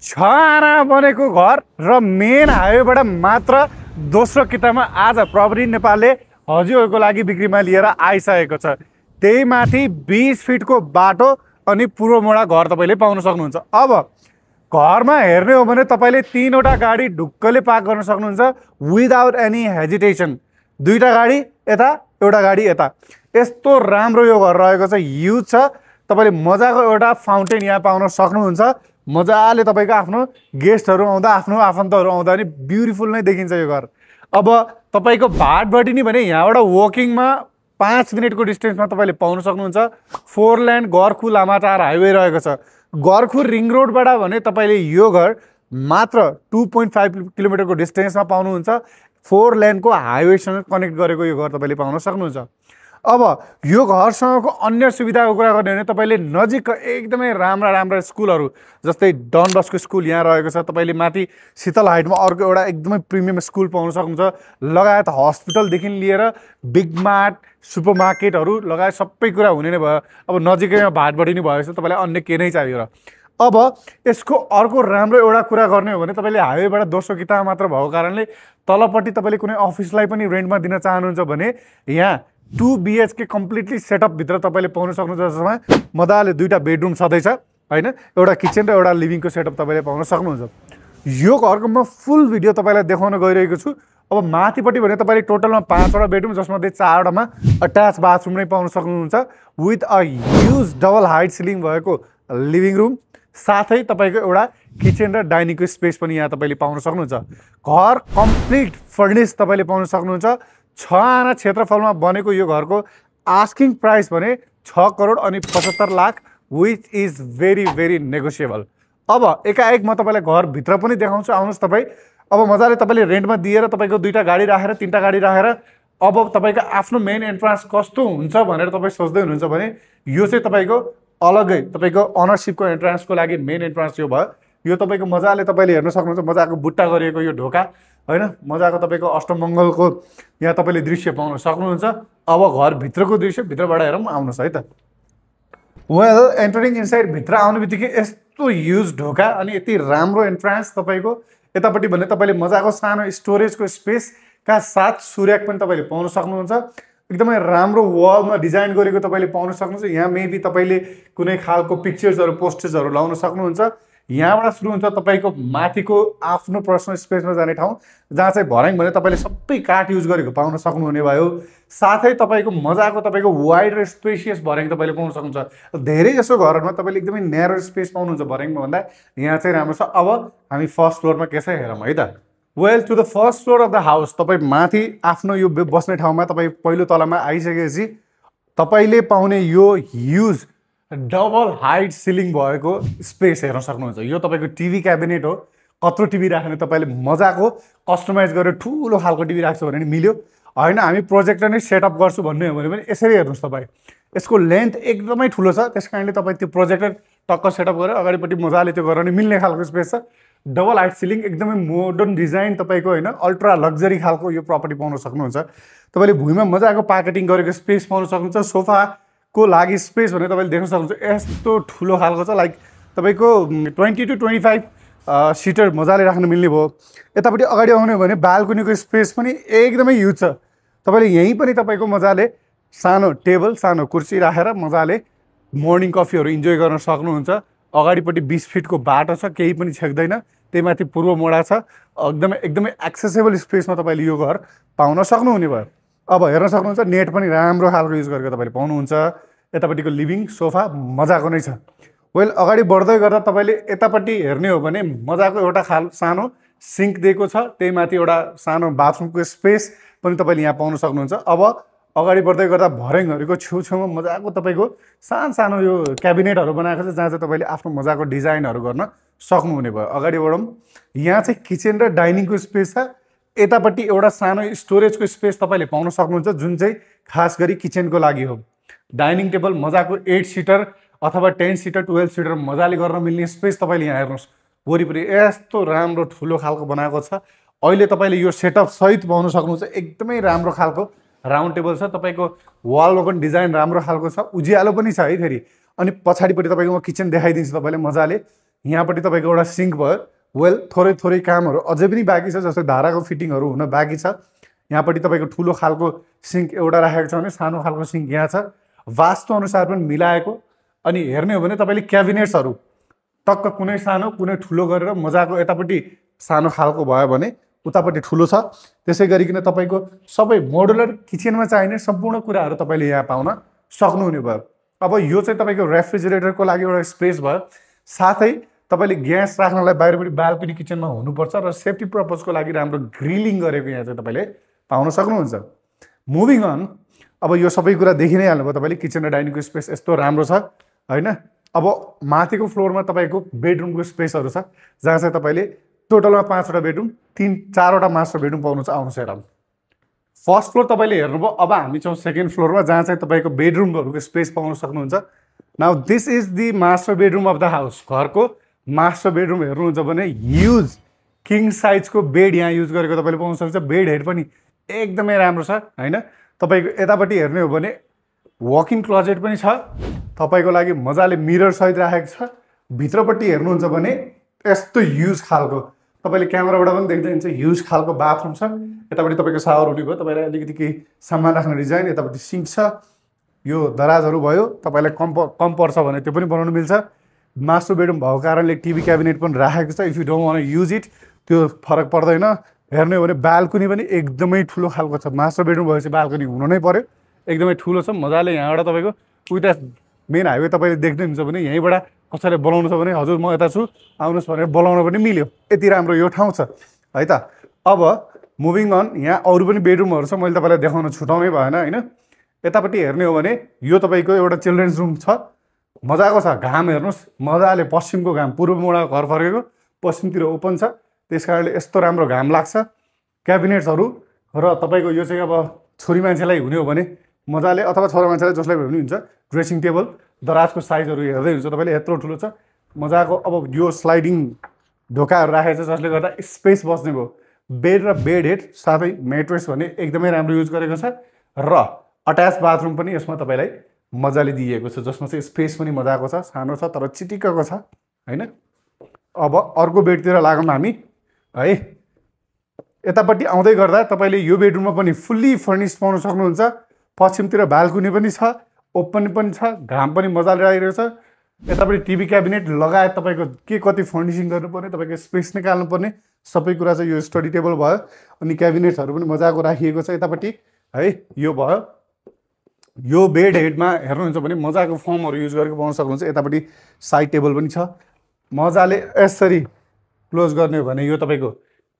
छ आना बनेको घर र मेन हाइवेबाट मात्र दोस्रो कितामा आज प्रपर्टी नेपालले हजुरहरूको लागि बिक्रीमा लिएर आइसकेको छ। त्यही माथि 20 फिटको बाटो अनि पूर्वमुडा घर तपाईँले पाउन सक्नुहुन्छ। अब घरमा हेर्ने हो भने तपाईँले 3वटा गाडी ढुक्कले पार्क गर्न सक्नुहुन्छ विदाउट एनी हेजिटेसन। 2टा गाडी यता, एउटा गाडी यता। यस्तो राम्रो यो घर रहेको छ, युज छ। तपाईँले मजाको एउटा फाउन्टेन यहाँ पाउन सक्नुहुन्छ। मजाले तपाईँको आफ्नो गेस्टहरू आउँदा, आफ्नो आफन्तहरू आउँदा नि ब्युटिफुल नै देखिन्छ यो घर। अब तपाईँको भाटभटी नि भने यहाँबाट वकिङमा 5 मिनटको डिस्टेन्समा तपाईँले पाउन सक्नुहुन्छ। 4 लेन गरखु लामाटार हाइवे रहेको छ। गरखु रिङ रोडबाट भने तपाईँले यो घर मात्र 2.5 किलोमिटरको डिस्टेन्समा पाउनुहुन्छ। 4 लेनको हाइवेसँग कनेक्ट गरेको यो घर तपाईँले पाउन सक्नुहुन्छ। अब यो घरसँगको अन्य सुविधाको कुरा गर्ने भने तपाईँले नजिक एकदमै राम्रा स्कुलहरू जस्तै डन बस्को स्कुल यहाँ रहेको छ। तपाईँले माथि शीतल हाइटमा अर्को एउटा एकदमै प्रिमियम स्कुल पाउन सक्नुहुन्छ। लगायत हस्पिटलदेखि लिएर बिग मार्ट, सुपर मार्केटहरू लगायत सबै कुरा हुने नै भयो। अब नजिकैमा भाटबढी नै भएछ, तपाईँलाई अन्य के नै चाहियो र। अब यसको अर्को राम्रो एउटा कुरा गर्ने हो भने तपाईँले हाइवेबाट दोस्रो कितामा मात्र भएको कारणले तलपट्टि तपाईँले कुनै अफिसलाई पनि रेन्टमा दिन चाहनुहुन्छ भने यहाँ 2 BHK कम्प्लिटली सेटअपभित्र तपाईँले पाउन सक्नुहुन्छ। जसमा मजाले 2टा बेडरुम छँदैछ होइन, एउटा किचन र एउटा लिभिङको सेटअप तपाईँले पाउन सक्नुहुन्छ। यो घरको म फुल भिडियो तपाईँलाई देखाउन गइरहेको छु। अब माथिपट्टि भने तपाईँले टोटलमा 5वटा बेडरुम जसमध्ये 4वटामा अट्याच बाथरुम नै पाउन सक्नुहुन्छ with a huge double height ceiling भएको लिभिङ रुम, साथै तपाईँको एउटा किचन र डाइनिङको स्पेस पनि यहाँ तपाईँले पाउन सक्नुहुन्छ। घर कम्प्लिट फर्निस तपाईँले पाउन सक्नुहुन्छ। 6 आना क्षेत्रफलमा बनेको यो घरको आस्किङ प्राइस भने 6 करोड अनि 75 lakh which is very negotiable. अब एकाएक म तपाईँलाई घरभित्र पनि देखाउँछु, आउनुहोस् तपाईँ। अब मजाले तपाईँले रेन्टमा दिएर तपाईँको 2टा गाडी राखेर 3टा गाडी राखेर अब तपाईँको आफ्नो मेन एन्ट्रान्स कस्तो हुन्छ भनेर तपाईँ सोच्दै हुनुहुन्छ भने यो चाहिँ तपाईँको अलग्गै तपाईँको अनरसिपको एन्ट्रान्सको लागि मेन एन्ट्रान्स यो भयो। यो तपाईँको मजाले तपाईँले हेर्न सक्नुहुन्छ, मजाको बुट्टा गरिएको यो ढोका होइन, मजाको तपाईँको अष्टमङ्गलको यहाँ तपाईँले दृश्य पाउन सक्नुहुन्छ। अब घरभित्रको दृश्य भित्रबाट हेरौँ, आउनुहोस् है त। वेल, एन्टरिङ इनसाइड भित्र आउने बित्तिकै यस्तो ह्युज ढोका अनि यति राम्रो एन्ट्रान्स तपाईँको। यतापट्टि भने तपाईँले मजाको सानो स्टोरेजको स्पेसका साथ सूर्याक पनि तपाईँले पाउन सक्नुहुन्छ। एकदमै राम्रो वालमा डिजाइन गरेको तपाईँले पाउन सक्नुहुन्छ। यहाँ मेबी तपाईँले कुनै खालको पिक्चर्सहरू पोस्टर्सहरू लाउन सक्नुहुन्छ। यहाँबाट सुरु हुन्छ तपाईँको माथिको आफ्नो पर्सनल स्पेसमा जाने ठाउँ, जहाँ चाहिँ भर्याङ भने तपाईँले सबै काठ युज गरेको पाउन सक्नुहुने भयो। साथै तपाईँको मजाको तपाईँको वाइड र स्पेसियस भर्याङ तपाईँले पाउन सक्नुहुन्छ। धेरै जसो घरहरूमा तपाईँले एकदमै न्यारो स्पेस पाउनुहुन्छ भर्याङमा भन्दा, यहाँ चाहिँ राम्रो छ। अब हामी फर्स्ट फ्लोरमा के छ हेरौँ है त। Well, to the first floor of the house तपाईँ माथि आफ्नो यो बस्ने ठाउँमा तपाईँ पहिलो तलामा आइसकेपछि तपाईँले पाउने यो ह्युज डबल हाइट सिलिङ भएको स्पेस हेर्न सक्नुहुन्छ। यो तपाईँको टिभी क्याबिनेट हो। कत्रो टिभी राख्ने तपाईँले मजाको कस्टमाइज गरेर ठुलो खालको टिभी राख्छ भने नि मिल्यो होइन। हामी प्रोजेक्टर नै सेटअप गर्छु भन्ने हो भने पनि यसरी हेर्नुहोस् तपाईँ, यसको लेन्थ एकदमै ठुलो छ। त्यस कारणले तपाईँ त्यो प्रोजेक्टर टक्क सेटअप गरेर अगाडिपट्टि मजाले त्यो गरेर मिल्ने खालको स्पेस छ। डबल हाइट सिलिङ, एकदमै मोडर्न डिजाइन तपाईँको होइन, अल्ट्रा लग्जरी खालको यो प्रपर्टी पाउन सक्नुहुन्छ। तपाईँले भुइँमा मजाको पार्केटिङ गरेको स्पेस पाउन सक्नुहुन्छ। सोफाको लागि स्पेस भने तपाईँले देख्न सक्नुहुन्छ यस्तो ठुलो खालको छ। लाइक तपाईँको 20 to 25 सिटर मजाले राख्न मिल्ने भयो। यतापट्टि अगाडि आउने हो भने बाल्कनीको स्पेस पनि एकदमै युज छ। तपाईँले यहीँ पनि तपाईँको मजाले सानो टेबल, सानो कुर्सी राखेर मजाले मर्निङ कफीहरू इन्जोय गर्न सक्नुहुन्छ। अगाडिपट्टि 20 फिटको बाटो छ, केही पनि छेक्दैन। त्यही माथि पूर्व मोडा छ। एकदमै एक्सेसेबल स्पेसमा तपाईँले यो घर पाउन सक्नुहुने भयो। अब हेर्न सक्नुहुन्छ नेट पनि राम्रो खालको युज गरेको तपाईँले पाउनुहुन्छ। यतापट्टिको लिभिङ सोफा मजाको नै छ। वेल, अगाडि बढ्दै गर्दा तपाईँले यतापट्टि हेर्ने हो भने मजाको एउटा सानो सिङ्क दिएको छ। त्यही माथि एउटा सानो बाथरुमको स्पेस पनि तपाईँले यहाँ पाउन सक्नुहुन्छ। अब अगाडि बढ्दै गर्दा भर्याङहरूको छेउछेउमा मजाको तपाईँको सानो यो क्याबिनेटहरू बनाएको छ, जहाँ चाहिँ तपाईँले आफ्नो मजाको डिजाइनहरू गर्न सक्नुहुने भयो। अगाडि बढौँ, यहाँ चाहिँ किचन र डाइनिङको स्पेस छ। यतापट्टि एउटा सानो स्टोरेजको स्पेस तपाईँले पाउन सक्नुहुन्छ, जुन चाहिँ खास गरी किचनको लागि हो। डाइनिङ टेबल मजाको 8 सिटर अथवा 10 सिटर 12 सिटर मजाले गर्न मिल्ने स्पेस तपाईँले यहाँ हेर्नुहोस्। वरिपरि यस्तो राम्रो ठुलो खालको बनाएको छ। अहिले तपाईँले यो सेटअप सहित पाउन सक्नुहुन्छ। एकदमै राम्रो खालको राउन्ड टेबल छ। तपाईँको वालमा पनि डिजाइन राम्रो खालको छ, उज्यालो पनि छ है फेरि। अनि पछाडिपट्टि तपाईँको म किचन देखाइदिन्छु तपाईँले मजाले। यहाँपट्टि तपाईँको एउटा सिङ्क भयो। वेल थोरै थोरै कामहरू अझै पनि बाँकी छ, जस्तै धाराको फिटिङहरू हुन बाँकी छ। यहाँपट्टि तपाईँको ठुलो खालको सिङ्क एउटा राखेको छ भने सानो खालको सिङ्क यहाँ छ, वास्तुअनुसार पनि मिलाएको। अनि हेर्ने हो भने तपाईँले क्याबिनेट्सहरू टक्क कुनै सानो कुनै ठुलो गरेर मजाको यतापट्टि सानो खालको भयो भने उतापट्टि ठुलो छ। त्यसै गरिकन तपाईँको सबै मोडुलर किचनमा चाहिने सम्पूर्ण कुराहरू तपाईँले यहाँ पाउन सक्नुहुने भयो। अब यो चाहिँ तपाईँको रेफ्रिजरेटरको लागि एउटा स्पेस भयो, साथै तपाईँले ग्यास राख्नलाई बाहिरपट्टि बाल्कनी किचनमा हुनुपर्छ र सेफ्टी पर्पजको लागि राम्रो ग्रिलिङ गरेको यहाँ चाहिँ तपाईँले पाउन सक्नुहुन्छ। मुभिङ अन, अब यो सबै कुरा देखि नै हाल्नुभयो तपाईँले किचन र डाइनिङको स्पेस यस्तो राम्रो छ होइन। अब माथिको फ्लोरमा तपाईँको बेडरुमको स्पेसहरू छ, जहाँ चाहिँ तपाईँले टोटलमा 5वटा बेडरुम 4वटा मास्टर बेडरुम पाउनुहुन्छ। आउनुहोस् हेरौँ। फर्स्ट फ्लोर तपाईँले हेर्नुभयो, अब हामी छौँ सेकेन्ड फ्लोरमा, जहाँ चाहिँ तपाईँको बेडरुमहरूको स्पेस पाउन सक्नुहुन्छ। Now this is the master bedroom of the house. घरको मास्टर बेडरुम हेर्नुहुन्छ भने ह्युज किङ साइजको बेड यहाँ युज गरेको तपाईँले पाउन सक्नुहुन्छ। बेड हेड पनि एकदमै राम्रो छ होइन। तपाईँको यतापट्टि हेर्ने हो भने वक इन क्लोजेट पनि छ तपाईँको लागि, मजाले मिरर सहित राखेको छ। भित्रपट्टि हेर्नुहुन्छ भने यस्तो ह्युज खालको तपाईँले क्यामेराबाट पनि देख्दै हुन्छ, ह्युज खालको बाथरुम छ। यतापट्टि तपाईँको सावर हुने भयो, तपाईँलाई अलिकति केही सामान राख्ने डिजाइन। यतापट्टि सिङ्क छ, यो दराजहरू भयो, तपाईँलाई कम पर्छ भने त्यो पनि बनाउनु मिल्छ। मास्टर बेडरुम भएको कारणले टिभी क्याबिनेट पनि राखेको छ। If you don't want use it त्यो फरक पर्दैन। हेर्ने हो भने बाल्कनी पनि एकदमै ठुलो खालको छ। मास्टर बेडरुम भएपछि बाल्कनी हुनु नै पर्यो, एकदमै ठुलो छ। मजाले यहाँबाट तपाईँको उता मेन हाइवे तपाईँले देख्नुहुन्छ भने यहीँबाट कसैले बोलाउनु छ भने हजुर म यता छु आउनुहोस् भनेर बोलाउन पनि मिल्यो। यति राम्रो यो ठाउँ छ है त। अब मुभिङ अन, यहाँ अरू पनि बेडरुमहरू छ, मैले तपाईँलाई देखाउन छुटाउनै भएन होइन। यतापट्टि हेर्ने हो भने यो तपाईँको एउटा चिल्ड्रेन्स रुम छ, मजाको छ। घाम हेर्नुहोस् मजाले, पश्चिमको घाम, पूर्वमुडा घर फर्केको पश्चिमतिर ओपन छ, त्यस कारणले यस्तो राम्रो घाम लाग्छ। क्याबिनेट्सहरू र तपाईँको यो चाहिँ अब छोरी मान्छेलाई हुने हो भने मजाले, अथवा छोरा मान्छेलाई जसलाई पनि हुन्छ, ड्रेसिङ टेबल दराजको साइजहरू हेर्दै हुन्छ तपाईँले यत्रो ठुलो छ मजाको। अब यो स्लाइडिङ ढोकाहरू राखेको छ जसले गर्दा स्पेस बस्ने भयो। बेड र बेड हेड साथै मेट्रेस भने एकदमै राम्रो युज गरेको छ र अट्याच बाथरुम पनि यसमा तपाईँलाई मजाले दिएको छ, जसमा चाहिँ स्पेस पनि मजाको छ, सानो छ तर चिटिक्कको छ होइन। अब अर्को बेडतिर लागौँ हामी है। यतापट्टि आउँदै गर्दा तपाईँले यो बेडरुममा पनि फुल्ली फर्निस पाउन सक्नुहुन्छ। पश्चिमतिर बाल्कनी पनि छ, ओपन पनि छ, घाम पनि मजाले आइरहेको छ। यतापट्टि टिभी क्याबिनेट लगायत तपाईँको के कति फर्निसिङ गर्नुपर्ने, तपाईँको स्पेस निकाल्नुपर्ने सबै कुरा चाहिँ यो स्टडी टेबल भयो। अनि क्याबिनेट्सहरू पनि मजाको राखिएको छ यतापट्टि है। यो भयो। यो बेड हेडमा हेर्नुहुन्छ भने मजाको फर्महरू युज गरेको पाउन सक्नुहुन्छ। यतापट्टि साइड टेबल पनि छ, मजाले यसरी क्लोज गर्ने हो भने यो तपाईँको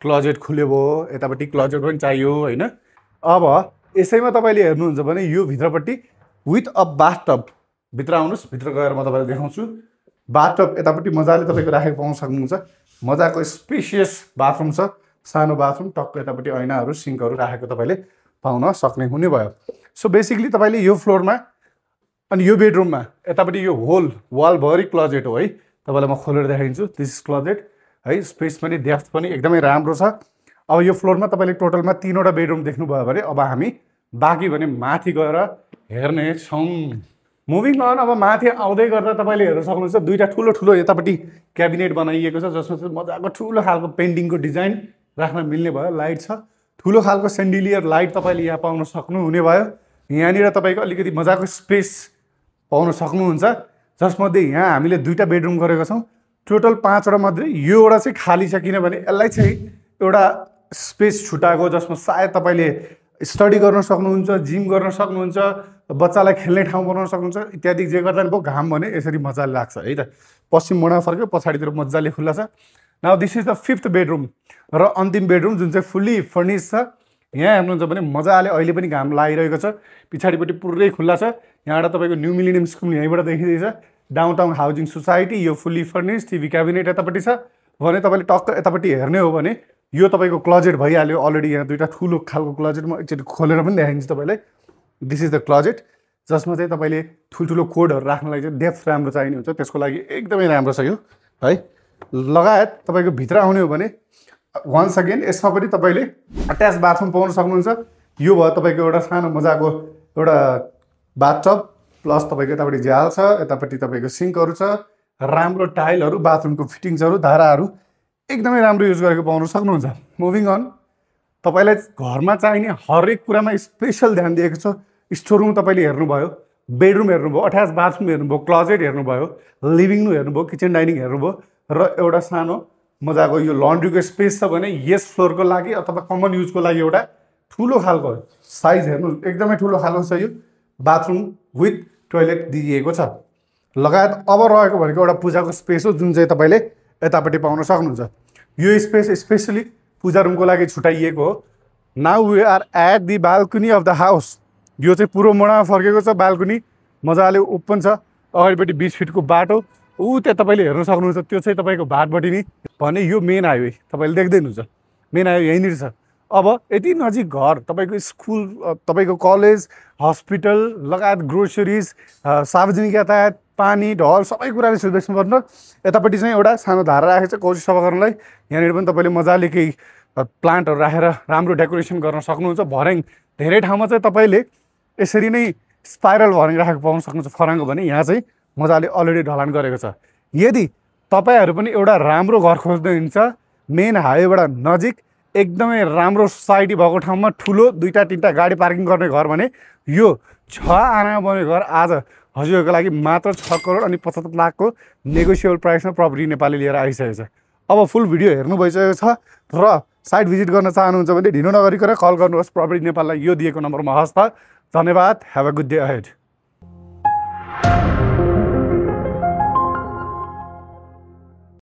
क्लोजेट खुल्यो भयो, यतापट्टि क्लोजेट पनि चाहियो होइन। अब यसैमा तपाईँले हेर्नुहुन्छ भने यो भित्रपट्टि विथ अ बाथटब, भित्र आउनुहोस्, भित्र गएर म तपाईँलाई देखाउँछु। बाथटब यतापट्टि मजाले तपाईँको राखेको पाउन सक्नुहुन्छ। मजाको स्पेसियस बाथरुम छ, सानो बाथरुम, टक्क यतापट्टि ऐनाहरू सिङ्कहरू राखेको तपाईँले पाउन सक्ने हुने भयो। सो बेसिकली तपाईँले यो फ्लोरमा अनि यो बेडरुममा यतापट्टि यो होल वालभरि क्लोजेट हो है। तपाईँलाई म खोलेर देखाइदिन्छु। दिस इज क्लोजेट है। स्पेस पनि डेप्थ पनि एकदमै राम्रो छ। अब यो फ्लोरमा तपाईँले टोटलमा 3वटा बेडरुम देख्नुभयो भने अब हामी बाँकी भने माथि गएर हेर्ने छौँ। मुभिङ अन, अब माथि आउँदै गर्दा तपाईँले हेर्न सक्नुहुन्छ 2टा ठुलो ठुलो यतापट्टि क्याबिनेट बनाइएको छ, जसमा चाहिँ मजाको ठुलो खालको पेन्टिङको डिजाइन राख्न मिल्ने भयो। लाइट छ, ठुलो खालको सेन्डिलियर लाइट तपाईँले यहाँ पाउन सक्नुहुने भयो। यहाँनिर तपाईँको अलिकति मजाको स्पेस पाउन सक्नुहुन्छ, जसमध्ये यहाँ हामीले 2टा बेडरुम गरेका छौँ। टोटल 5वटा मध्ये यो एउटा चाहिँ खाली छ, किनभने यसलाई चाहिँ एउटा स्पेस छुटाएको, जसमा सायद तपाईँले स्टडी गर्न सक्नुहुन्छ, जिम गर्न सक्नुहुन्छ, बच्चालाई खेल्ने ठाउँ बनाउन सक्नुहुन्छ इत्यादि। जे गर्दा पनि घाम भने यसरी मजाले लाग्छ है त। पश्चिम मुडा फर्क्यो, पछाडितिर मजाले खुल्ला छ। Now this is the 5th bedroom र अन्तिम बेडरुम जुन चाहिँ फुल्ली फर्निस छ। यहाँ हेर्नुहुन्छ भने मजाले अहिले पनि घाम लागिरहेको छ, पछाडिपट्टि पुरै खुल्ला छ। यहाँबाट तपाईँको न्यू मिलेनियम स्कुल यहीँबाट देखिँदैछ। डाउनटाउन हाउसिङ सोसाइटी, यो फुल्ली फर्निस, टिभी क्याबिनेट यतापट्टि छ भने तपाईँले टक्क यतापट्टि हेर्ने हो भने यो तपाईँको क्लोजेट भइहाल्यो अलरेडी। यहाँ 2टा ठुलो खालको क्लोजेट म एकचोटि खोलेर पनि देखाइदिन्छु तपाईँलाई। दिस इज द क्लोजेट, जसमा चाहिँ तपाईँले ठुल्ठुलो कोडहरू राख्नलाई चाहिँ डेप्थ राम्रो चाहिने हुन्छ, त्यसको लागि एकदमै राम्रो छ यो है। लगायत तपाईँको भित्र आउने हो भने वन्स अगेन यसमा पनि तपाईँले अट्याच बाथरुम पाउन सक्नुहुन्छ। यो भयो तपाईँको एउटा सानो मजाको एउटा बाथटब, प्लस तपाईँको यतापट्टि झ्याल छ, यतापट्टि तपाईँको सिङ्कहरू छ, राम्रो टाइलहरू, बाथरुमको फिटिङ्सहरू, धाराहरू एकदमै राम्रो युज गरेको पाउन सक्नुहुन्छ। मुभिङ अन, तपाईँलाई घरमा चाहिने हरेक कुरामा स्पेसल ध्यान दिएको छ। स्टोर रुम तपाईँले हेर्नुभयो, बेडरुम हेर्नुभयो, अट्याच बाथरुम हेर्नुभयो, क्लोजेट हेर्नुभयो, लिभिङ रुम हेर्नुभयो, किचन डाइनिङ हेर्नुभयो र एउटा सानो मजाको यो लन्ड्रीको स्पेस छ भने यस फ्लोरको लागि अथवा कमन युजको लागि एउटा ठुलो खालको साइज हेर्नु, एकदमै ठुलो खालको छ यो बाथरुम विथ टोइलेट दिइएको छ। लगायत अब रहेको भनेको एउटा पूजाको स्पेस हो जुन चाहिँ तपाईँले यतापट्टि पाउन सक्नुहुन्छ। यो स्पेस स्पेसली पूजा रुमको लागि छुट्याइएको हो। Now we are at the balcony of the house. यो चाहिँ पूर्व मोडमा फर्केको छ, बाल्कनी मजाले ओपन छ, अगाडिपट्टि 20 फिटको बाटो ऊ त्यहाँ तपाईँले हेर्न सक्नुहुन्छ। त्यो चाहिँ तपाईँको भातपट्टि नि भने यो मेन हाइवे तपाईँले देख्दै हुनुहुन्छ, मेन हाइवे यहीँनिर छ। अब यति नजिक घर, तपाईँको स्कुल, तपाईँको कलेज, हस्पिटल लगायत ग्रोसरिज, सार्वजनिक यातायात, पानी ढल सबै कुराले सुविधा पर्न। यतापट्टि चाहिँ एउटा सानो धारा राखेको छ कौची सफा गर्नलाई। यहाँनिर पनि तपाईँले मजाले केही प्लान्टहरू राखेर राम्रो डेकोरेसन गर्न सक्नुहुन्छ। भर्याङ धेरै ठाउँमा चाहिँ तपाईँले यसरी नै स्पाइरल भर्याङ राखेको पाउन सक्नुहुन्छ फराङको भने यहाँ चाहिँ मजाले अलरेडी ढलान गरेको छ। यदि तपाईँहरू पनि एउटा राम्रो घर खोज्दै हुन्छ मेन हाइवेबाट नजिक एकदमै राम्रो सोसाइटी भएको ठाउँमा ठुलो 2-3टा गाडी पार्किङ गर्ने घर भने यो 6 आना बने घर आज हजुरहरूको लागि मात्र 6 करोड अनि 75 लाखको नेगोसिएबल प्राइसमा प्रपर्टी नेपालले लिएर आइसकेको छ। अब फुल भिडियो हेर्नु भइसकेको छ र साइट भिजिट गर्न चाहनुहुन्छ भने ढिलो नगरिकन कल गर्नुहोस् प्रपर्टी नेपाललाई यो दिएको नम्बरमा। हस् त, धन्यवाद। Have a good day ahead.